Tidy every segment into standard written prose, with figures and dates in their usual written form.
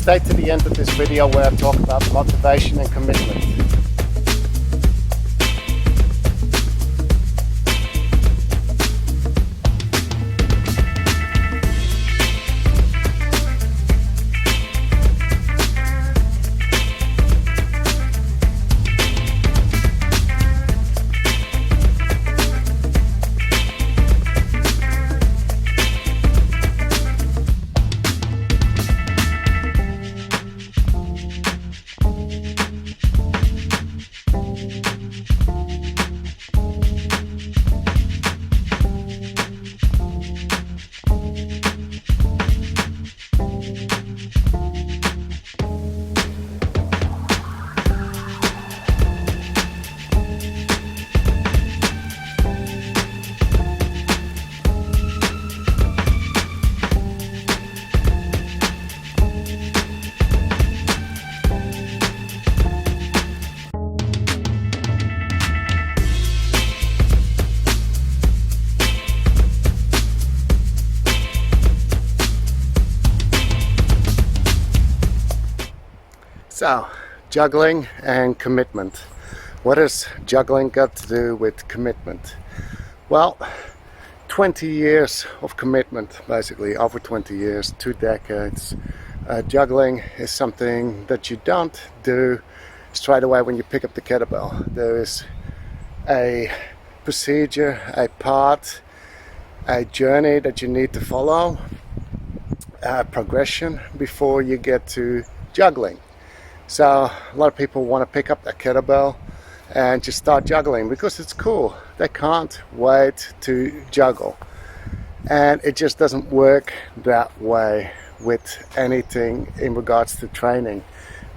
stay to the end of this video where I talk about motivation and commitment. So, juggling and commitment. What has juggling got to do with commitment? Well, 20 years of commitment, basically, over 20 years, 2 decades. Juggling is something that you don't do straight away when you pick up the kettlebell. There is a procedure, a path, a journey that you need to follow, a progression before you get to juggling. So a lot of people want to pick up that kettlebell and just start juggling because it's cool. They can't wait to juggle. And it just doesn't work that way with anything in regards to training.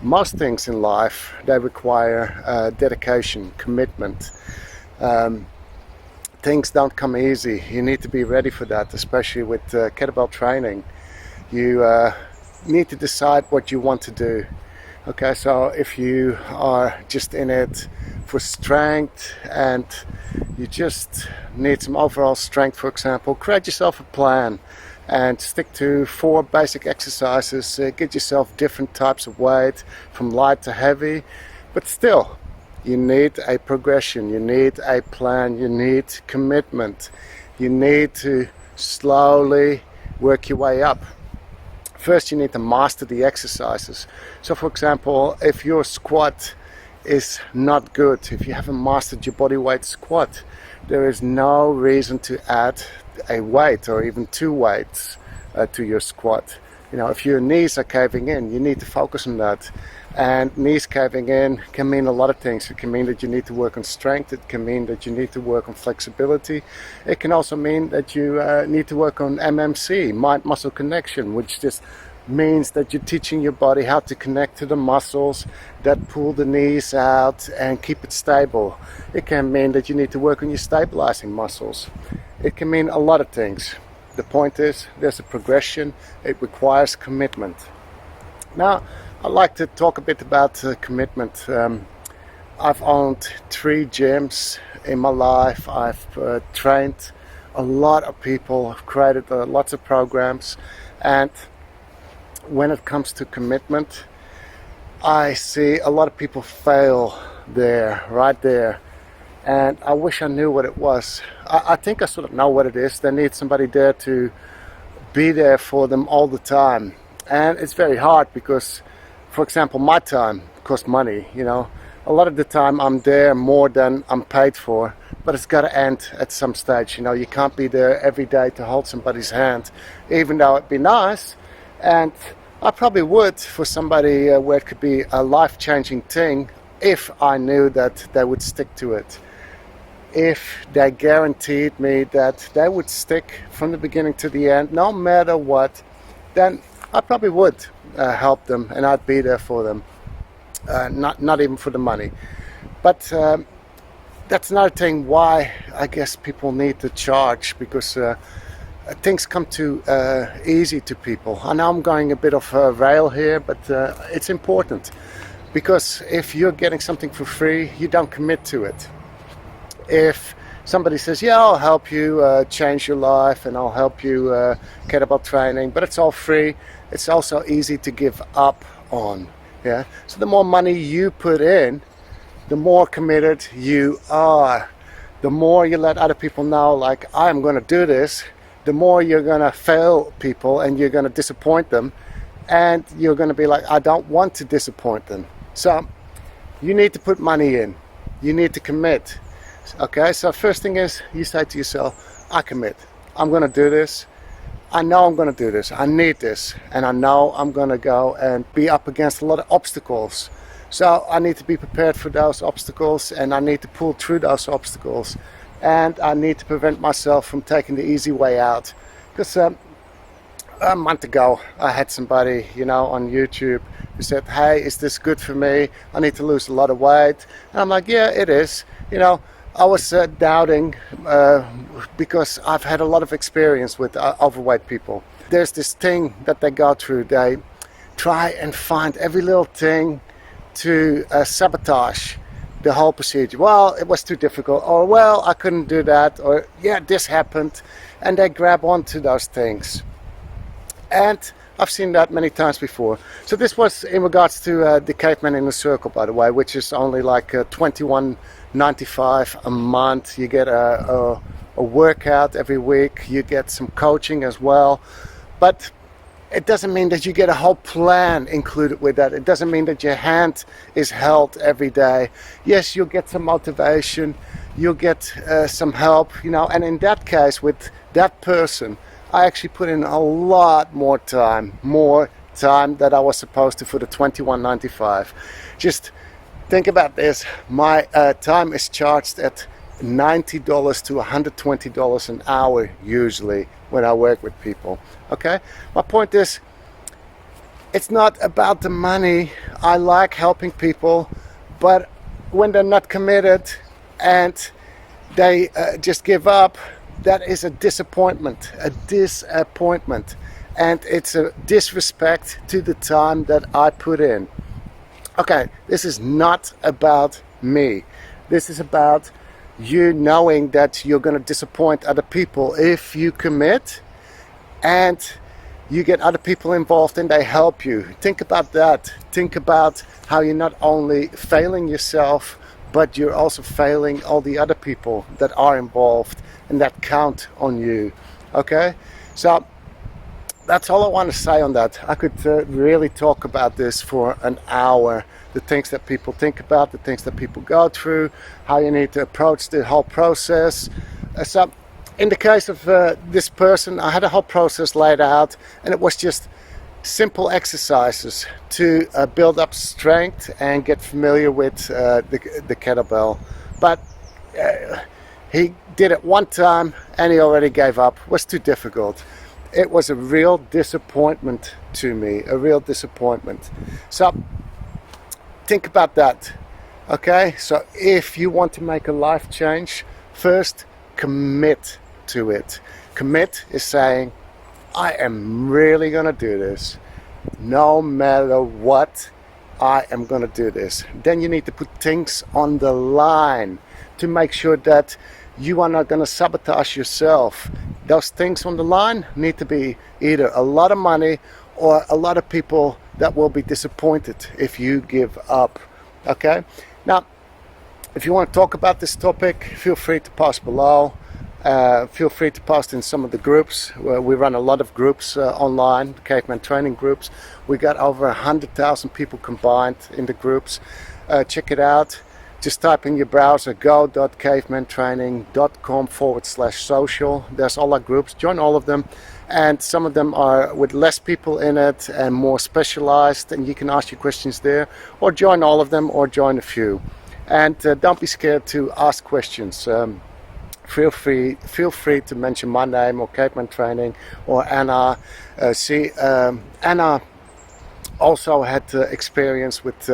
Most things in life, they require dedication, commitment. Things don't come easy. You need to be ready for that, especially with kettlebell training. You need to decide what you want to do. Okay, so if you are just in it for strength and you just need some overall strength, for example, create yourself a plan and stick to 4 basic exercises. Get yourself different types of weight from light to heavy, but still you need a progression, you need a plan, you need commitment, you need to slowly work your way up. First, you need to master the exercises. So for example, if your squat is not good, if you haven't mastered your body weight squat, there is no reason to add a weight or even 2 weights to your squat. You know, if your knees are caving in, you need to focus on that. And knees caving in can mean a lot of things. It can mean that you need to work on strength. It can mean that you need to work on flexibility. It can also mean that you need to work on MMC, mind-muscle connection, which just means that you're teaching your body how to connect to the muscles that pull the knees out and keep it stable. It can mean that you need to work on your stabilizing muscles. It can mean a lot of things. The point is, there's a progression. It requires commitment. Now, I'd like to talk a bit about commitment. I've owned 3 gyms in my life. I've trained a lot of people. I've created lots of programs. And when it comes to commitment, I see a lot of people fail there, right there. And I wish I knew what it was. I think I sort of know what it is. They need somebody there to be there for them all the time. And it's very hard because, for example, my time costs money, you know. A lot of the time I'm there more than I'm paid for, but it's got to end at some stage. You know, you can't be there every day to hold somebody's hand, even though it'd be nice. And I probably would for somebody where it could be a life-changing thing if I knew that they would stick to it. If they guaranteed me that they would stick from the beginning to the end, no matter what, then I probably would help them and I'd be there for them. Not even for the money. But that's another thing why I guess people need to charge, because things come too easy to people. I know I'm going a bit off a rail here, but it's important, because if you're getting something for free, you don't commit to it. If somebody says, yeah, I'll help you change your life and I'll help you kettlebell training, but it's all free, it's also easy to give up on. Yeah. So the more money you put in, the more committed you are. The more you let other people know, like, I'm going to do this, the more you're going to fail people and you're going to disappoint them. And you're going to be like, I don't want to disappoint them. So you need to put money in. You need to commit. Okay, so first thing is, you say to yourself, I commit. I'm going to do this. I know I'm going to do this. I need this. And I know I'm going to go and be up against a lot of obstacles. So I need to be prepared for those obstacles, and I need to pull through those obstacles. And I need to prevent myself from taking the easy way out. Because a month ago, I had somebody, on YouTube who said, hey, is this good for me? I need to lose a lot of weight. And I'm like, yeah, it is. I was doubting because I've had a lot of experience with overweight people. There's this thing that they go through. They try and find every little thing to sabotage the whole procedure. Well, it was too difficult, or well, I couldn't do that, or yeah, this happened, and they grab onto those things. And I've seen that many times before. So this was in regards to the Caveman in the Circle, by the way, which is only like $21.95 a month. You get a workout every week. You get some coaching as well. But it doesn't mean that you get a whole plan included with that. It doesn't mean that your hand is held every day. Yes, you'll get some motivation. You'll get some help, and in that case, with that person, I actually put in a lot more time that I was supposed to for the $21.95. Just think about this. My time is charged at $90 to $120 an hour usually when I work with people. Okay? My point is, it's not about the money. I like helping people, but when they're not committed and they just give up, that is a disappointment, and it's a disrespect to the time that I put in. Okay, this is not about me. This is about you knowing that you're going to disappoint other people if you commit and you get other people involved and they help you. Think about that. Think about how you're not only failing yourself, but you're also failing all the other people that are involved and that count on you. Okay, so that's all I want to say on that. I could really talk about this for an hour. The things that people think about, the things that people go through, how you need to approach the whole process. So in the case of this person, I had a whole process laid out, and it was just simple exercises to build up strength and get familiar with the kettlebell. But he did it one time and he already gave up. It was too difficult. It was a real disappointment to me, a real disappointment. So think about that. Okay, so if you want to make a life change, first commit to it. Commit is saying, I am really going to do this. No matter what, I am going to do this. Then you need to put things on the line to make sure that you are not going to sabotage yourself. Those things on the line need to be either a lot of money or a lot of people that will be disappointed if you give up. Okay? Now, if you want to talk about this topic, feel free to post below. Feel free to post in some of the groups. We run a lot of groups online, caveman training groups. We got over 100,000 people combined in the groups. Check it out. Just type in your browser go.cavemantraining.com/social. There's all our groups. Join all of them. And some of them are with less people in it and more specialized, and you can ask your questions there, or join all of them, or join a few. And don't be scared to ask questions. Feel free to mention my name or Caveman Training or Anna. Anna also had experience with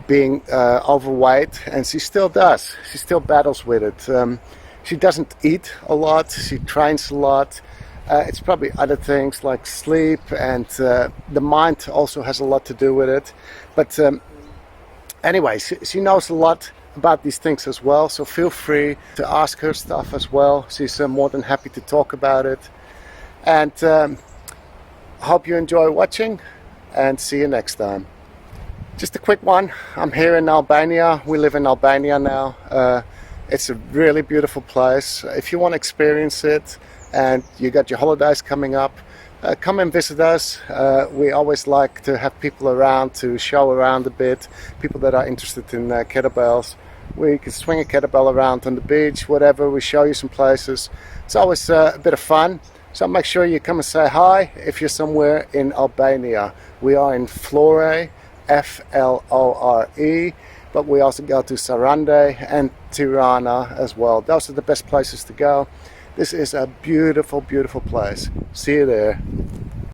being overweight, and she still does. She still battles with it. She doesn't eat a lot. She trains a lot. It's probably other things like sleep, and the mind also has a lot to do with it. But anyway, she knows a lot about these things as well, so feel free to ask her stuff as well. She's more than happy to talk about it. And hope you enjoy watching, and see you next time. Just a quick one. I'm here in Albania. We live in Albania now. It's a really beautiful place. If you want to experience it and you got your holidays coming up, come and visit us. We always like to have people around to show around a bit, people that are interested in kettlebells. We can swing a kettlebell around on the beach, whatever. We show you some places. It's always a bit of fun. So make sure you come and say hi if you're somewhere in Albania. We are in Flore, Flore, but we also go to Sarande and Tirana as well. Those are the best places to go. This is a beautiful, beautiful place. See you there.